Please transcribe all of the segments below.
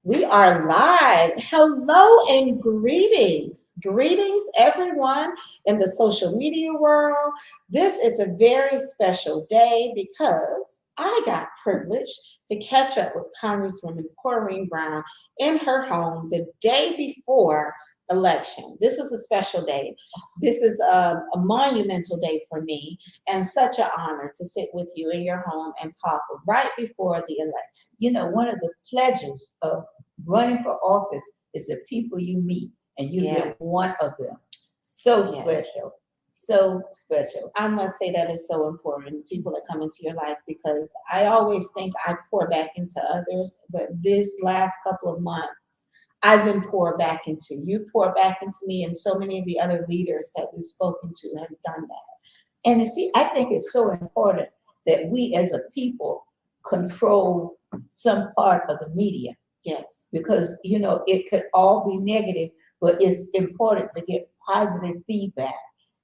We are live. Hello and greetings. Greetings, everyone in the social media world. This is a very special day because I got privileged to catch up with Congresswoman Corrine Brown in her home the day before election. This is a special day. This is a monumental day for me and such an honor to sit with you in your home and talk right before the election. You know, one of the pleasures of running for office is the people you meet, and you get one of them. So special, so special. I must say that is so important, people that come into your life, because I always think I pour back into others, but this last couple of months, I've been poured back into. You pour back into me, and so many of the other leaders that we've spoken to has done that. And you see, I think it's so important that we as a people control some part of the media. Yes. Because, you know, it could all be negative, but it's important to get positive feedback.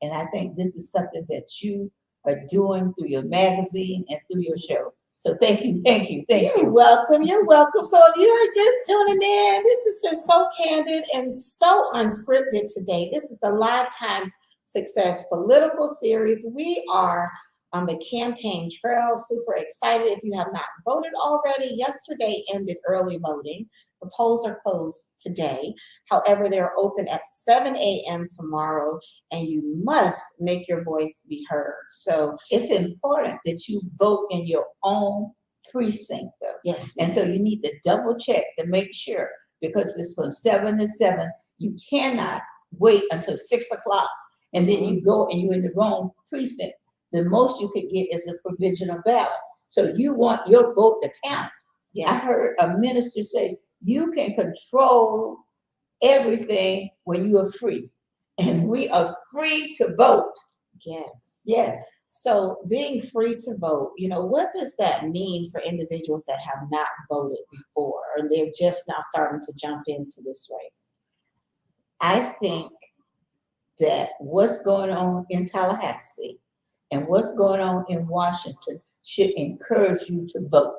And I think this is something that you are doing through your magazine and through your show. So thank you. You're welcome. You're welcome. So if you are just tuning in, this is just so candid and so unscripted today. This is the Lifetime's Success Political Series. We are on the campaign trail. Super excited. If you have not voted already, yesterday ended early voting. The polls are closed today. However, they're open at 7 a.m. tomorrow, and you must make your voice be heard. So it's important that you vote in your own precinct, though. Yes. And so you need to double check to make sure, because it's from 7 to 7. You cannot wait until 6 o'clock and then you go and you're in the wrong precinct. The most you could get is a provisional ballot. So you want your vote to count. Yes. I heard a minister say, you can control everything when you are free. And we are free to vote. Yes. Yes. So being free to vote, you know, what does that mean for individuals that have not voted before and they're just now starting to jump into this race? I think that what's going on in Tallahassee and what's going on in Washington should encourage you to vote,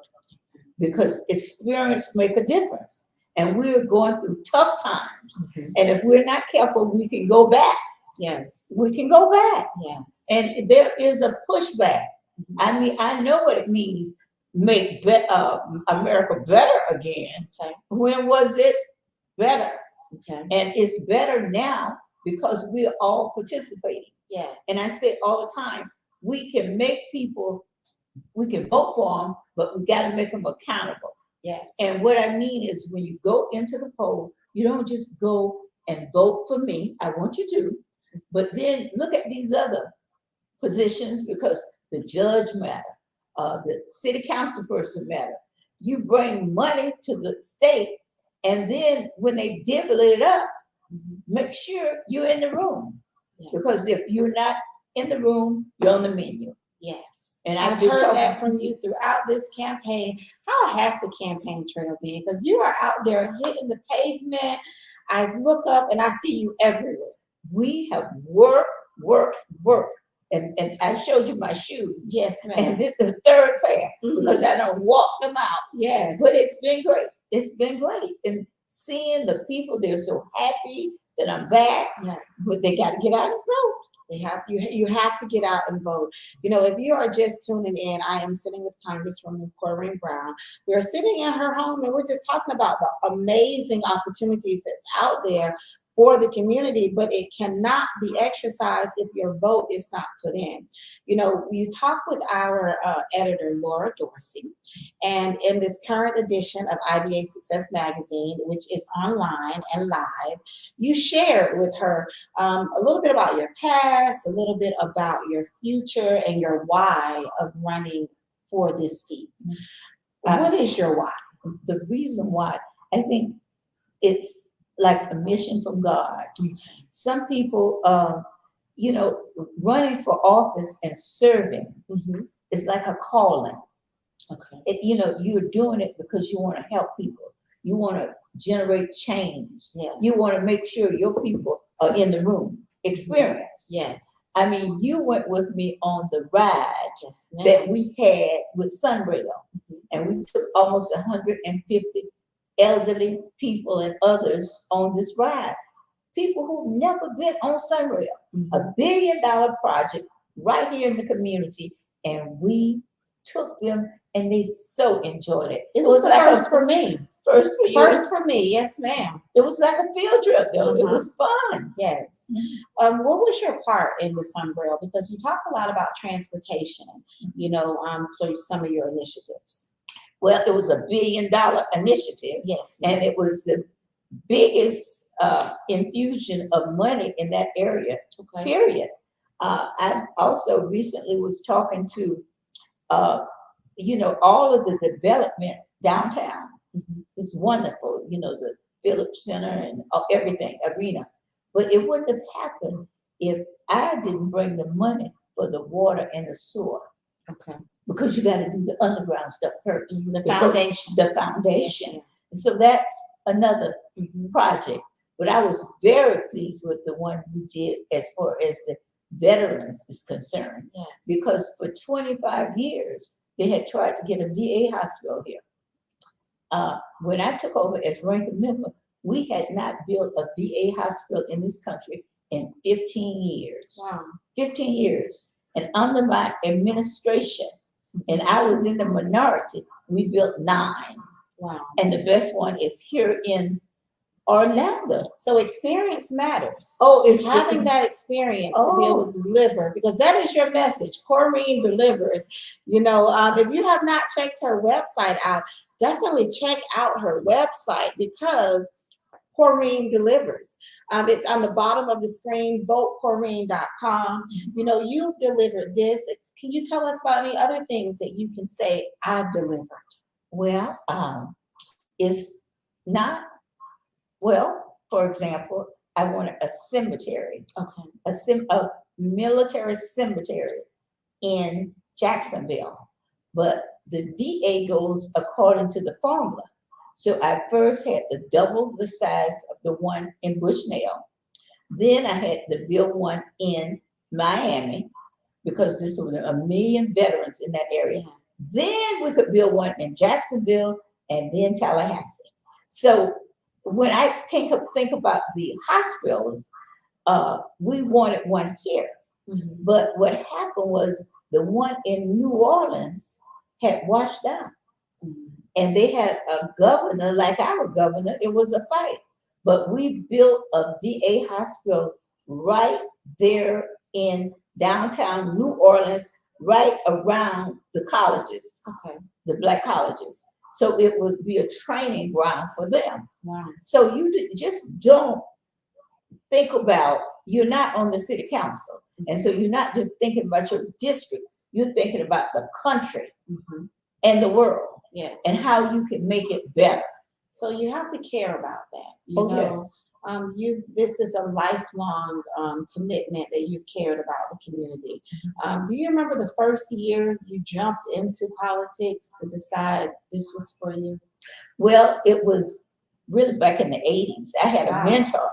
because experience make a difference. And we're going through tough times. And if we're not careful, we can go back. Yes. We can go back. Yes. And there is a pushback. I mean, I know what it means, make America better again. Okay. When was it better? Okay. And it's better now because we're all participating. Yes. And I say all the time, we can make people, we can vote for them, but we got to make them accountable. Yes. And what I mean is, when you go into the poll, you don't just go and vote for me. I want you to, but then look at these other positions, because the judge matter, the city council person matter. You bring money to the state, and then when they divvy it up, make sure you're in the room. Yes. Because if you're not in the room, you're on the menu. Yes. And I've heard that from you throughout this campaign. How has the campaign trail been? Because you are out there hitting the pavement. I look up and I see you everywhere. We have worked. And I showed you my shoes. Yes, ma'am. And this is the third pair, because I don't walk them out. Yes. But it's been great. It's been great. And seeing the people, they're so happy that I'm back. Yes. But they got to get out and vote. You have to get out and vote. You know, if you are just tuning in, I am sitting with Congresswoman Corrine Brown. We're sitting in her home and we're just talking about the amazing opportunities that's out there for the community, but it cannot be exercised if your vote is not put in. You know, you talk with our editor, Laura Dorsey, and in this current edition of IBA Success Magazine, which is online and live, you shared with her a little bit about your past, a little bit about your future, and your why of running for this seat. What is your why? The reason why, I think it's like a mission from God. Some people, you know, running for office and serving is like a calling. Okay. You know, you're doing it because you want to help people. You want to generate change. Yes. You want to make sure your people are in the room. Experience. Yes. I mean, you went with me on the ride that we had with Sunrail, and we took almost 150 elderly people and others on this ride. People who've never been on Sunrail. Mhm. A $1 billion project right here in the community, and we took them and they so enjoyed it. It was the like first for me. First for you. First for me, yes, ma'am. It was like a field trip though. It Uh-huh. was fun. Yes. What was your part in the Sunrail? Because you talk a lot about transportation, so some of your initiatives. Well, it was a $1 billion initiative, Yes. and it was the biggest infusion of money in that area, Okay. period. I also recently was talking to, all of the development downtown. Mhm. It's wonderful, the Phillips Center and everything, arena. But it wouldn't have happened if I didn't bring the money for the water and the sewer. Okay. Because you got to do the underground stuff first. The foundation. The foundation. Yes, And so that's another Mhm. project. But I was very pleased with the one we did as far as the veterans is concerned. Yes. Because for 25 years, they had tried to get a VA hospital here. When I took over as ranking member, we had not built a VA hospital in this country in 15 years. Wow. 15 years. And under my administration, and I was in the minority, we built 9. Wow. And the best one is here in Orlando. So experience matters. Oh, it's Having that experience to be able to deliver, because that is your message. Corrine delivers. If you have not checked her website out, definitely check out her website because Corrine delivers. It's on the bottom of the screen, votecorrine.com. You've delivered this. Can you tell us about any other things that you can say I've delivered? Well, it's not, well, for example, I wanted a cemetery, Okay. a military cemetery in Jacksonville, but the VA goes according to the formula. So I first had to double the size of the one in Bushnell. Then I had to build one in Miami because this was 1 million veterans in that area. Yes. Then we could build one in Jacksonville and then Tallahassee. So when I think about the hospitals, we wanted one here. Mhm. But what happened was the one in New Orleans had washed out. Mhm. And they had a governor like our governor. It was a fight. But we built a VA hospital right there in downtown New Orleans, right around the colleges, Okay. the Black colleges. So it would be a training ground for them. Wow. So you just don't think about, you're not on the city council. And so you're not just thinking about your district, you're thinking about the country Mhm. and the world Yes. and how you can make it better. So you have to care about that. Yes. This is a lifelong commitment that you've cared about the community. Do you remember the first year you jumped into politics to decide this was for you? Well, it was really back in the 80s. I had Wow. a mentor,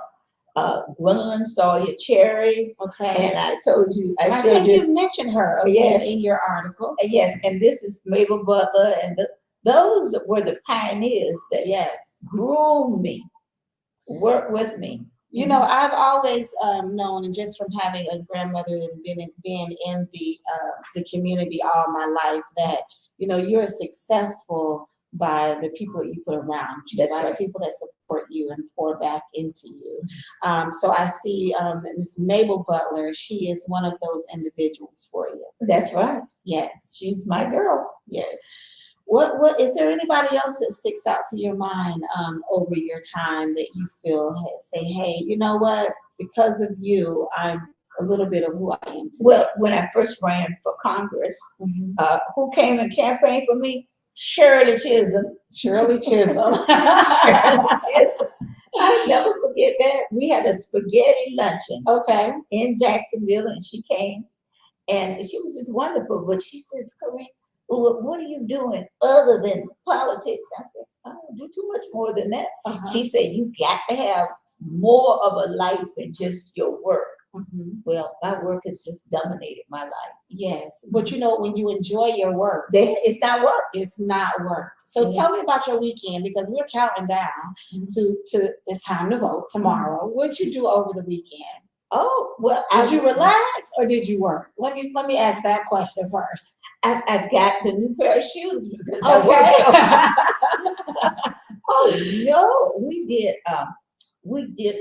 Gwendolyn Sawyer Cherry, Okay. and I told you, I I think showed you. you've mentioned her Yes. in your article. Yes, and this is Mabel Butler, and those were the pioneers that Yes. groomed me, worked with me. I've always known, and just from having a grandmother and being in the community all my life, that you're successful by the people that you put around you, That's by right. the people that support you and pour back into you. So I see Ms. Mabel Butler. She is one of those individuals for you. That's right. Yes. She's my girl. Yes. What is there anybody else that sticks out to your mind over your time that you feel say, hey, you know what? Because of you, I'm a little bit of who I am today. Well, when I first ran for Congress, Mhm. who came and campaigned for me? Shirley Chisholm. Shirley Chisholm. Shirley Chisholm. I'll never forget that. We had a spaghetti luncheon Okay. in Jacksonville, and she came, and she was just wonderful. But she says, Corrine, well, what are you doing other than politics? I said, I don't do too much more than that. Uh-huh. She said, you got to have more of a life than just your work. Mhm. Well, my work has just dominated my life. Yes, but you know, when you enjoy your work, It's not work. it's not work. So Yeah. tell me about your weekend, because we're counting down Mhm. to it's time to vote tomorrow. What'd you do over the weekend? Oh, well, Did you relax or did you work? Let me ask that question first. I got the new pair of shoes because I Okay. worked so. Oh no, we did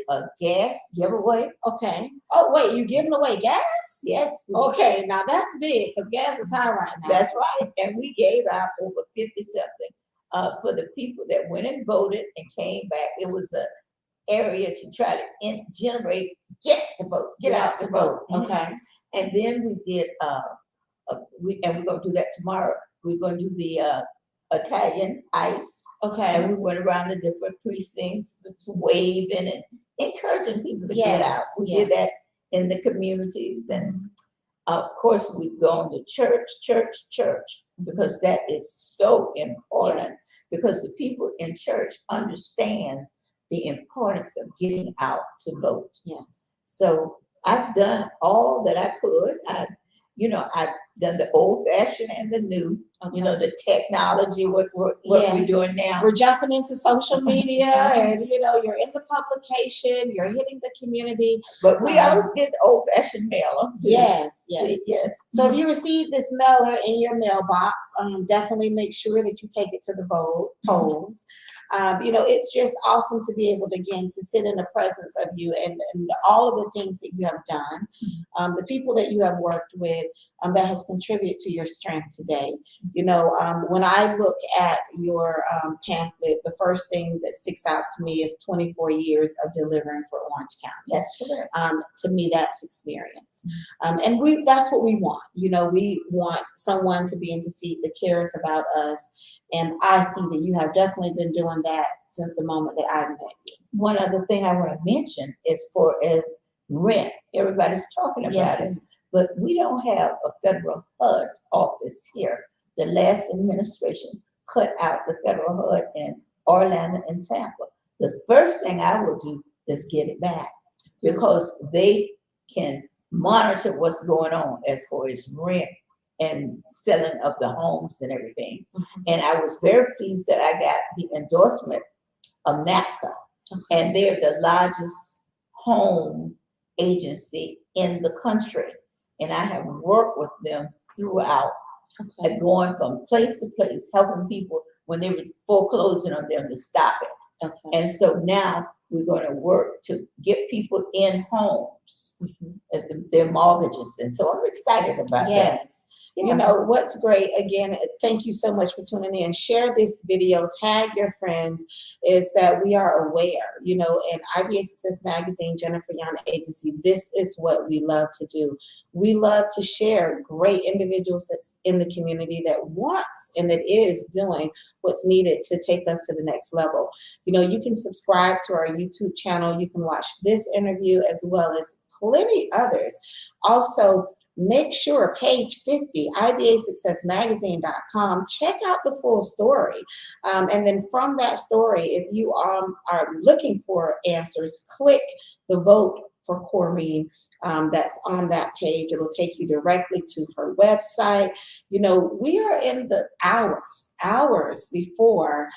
a gas giveaway. Okay. Oh wait, you giving away gas? Yes, Okay, now that's big because gas is high right now. that's right. And we gave out over 50 something for the people that went and voted and came back. It was a area to try to get out to vote. Okay. And then we did and we're gonna do that tomorrow. We're gonna do the Italian ice. Okay. And we went around the different precincts, waving and encouraging people to get out. We did that in the communities, and of course we've gone to church, because that is so important. Yes. Because the people in church understand the importance of getting out to vote. Yes. So I've done all that I could. I've done the old fashioned and the new. Okay. The technology, what we're Yes. doing now. We're jumping into social media, and you're in the publication, you're hitting the community. But we always did the old fashioned mailer. Yes, yes, yes. So if you receive this mailer in your mailbox, definitely make sure that you take it to the polls. It's just awesome to be able to, again, to sit in the presence of you and all of the things that you have done, the people that you have worked with, that has contributed to your strength today. When I look at your pamphlet, the first thing that sticks out to me is 24 years of delivering for Orange County. That's correct. To me, that's experience. And that's what we want. We want someone to be in the seat that cares about us. And I see that you have definitely been doing that since the moment that I met you. One other thing I want to mention is as rent. Everybody's talking about it, but we don't have a federal HUD office here. The last administration cut out the federal HUD in Orlando and Tampa. The first thing I will do is get it back, because they can monitor what's going on as far as rent and selling of the homes and everything. And I was very pleased that I got the endorsement of NAPCA, and they're the largest home agency in the country. And I have worked with them throughout, going from place to place, helping people when they were foreclosing on them to stop it. And so now we're going to work to get people in homes, their mortgages. And so I'm excited about that. Yes. What's great, again, thank you so much for tuning in. Share this video, tag your friends, is that we are aware, in IBA Success Magazine, Jennifer Young Agency, this is what we love to do. We love to share great individuals that's in the community that wants and that is doing what's needed to take us to the next level. You can subscribe to our YouTube channel. You can watch this interview as well as plenty others. Also, make sure page 50, IBASuccessMagazine.com, check out the full story. And then from that story, if you are looking for answers, click the vote for Corrine that's on that page. It'll take you directly to her website. We are in the hours before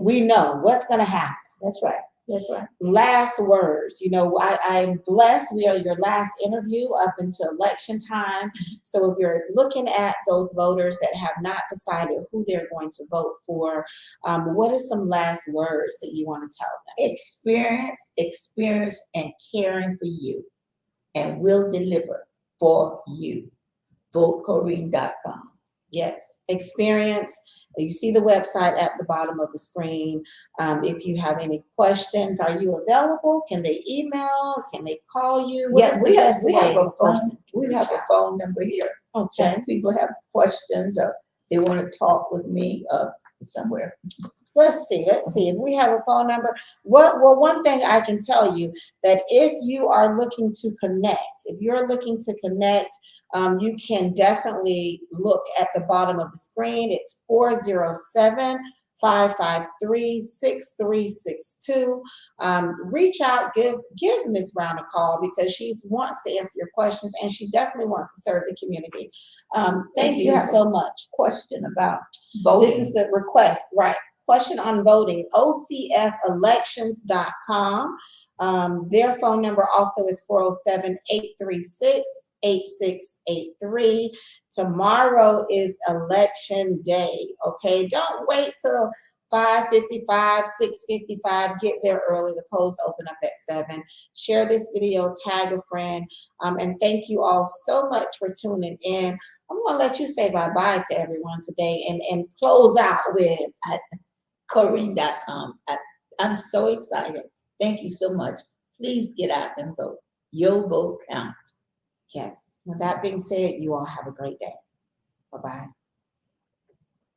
we know what's going to happen. That's right. That's right. Last words. I'm blessed. We are your last interview up until election time. So if you're looking at those voters that have not decided who they're going to vote for, what are some last words that you want to tell them? Experience, and caring for you, and will deliver for you. VoteCorrine.com. Yes, experience. You see the website at the bottom of the screen. If you have any questions, are you available? Can they email? Can they call you? Yes, we have a phone number here. Okay. If people have questions or they want to talk with me somewhere. Let's see if we have a phone number. Well, one thing I can tell you, that if you are looking to connect, you can definitely look at the bottom of the screen. It's 553-6362. Reach out, give Ms. Brown a call because she wants to answer your questions and she definitely wants to serve the community. Thank you so much. Question about voting. This is the request, right? Question on voting, ocfelections.com. Their phone number also is 407-836-8683. Tomorrow is election day, okay? Don't wait till 5:55, 6:55. Get there early. The polls open up at 7. Share this video, tag a friend, and thank you all so much for tuning in. I'm going to let you say bye-bye to everyone today and close out with Corrine.com. I'm so excited. Thank you so much. Please get out and vote. Your vote counts. Yes. With that being said, you all have a great day. Bye-bye.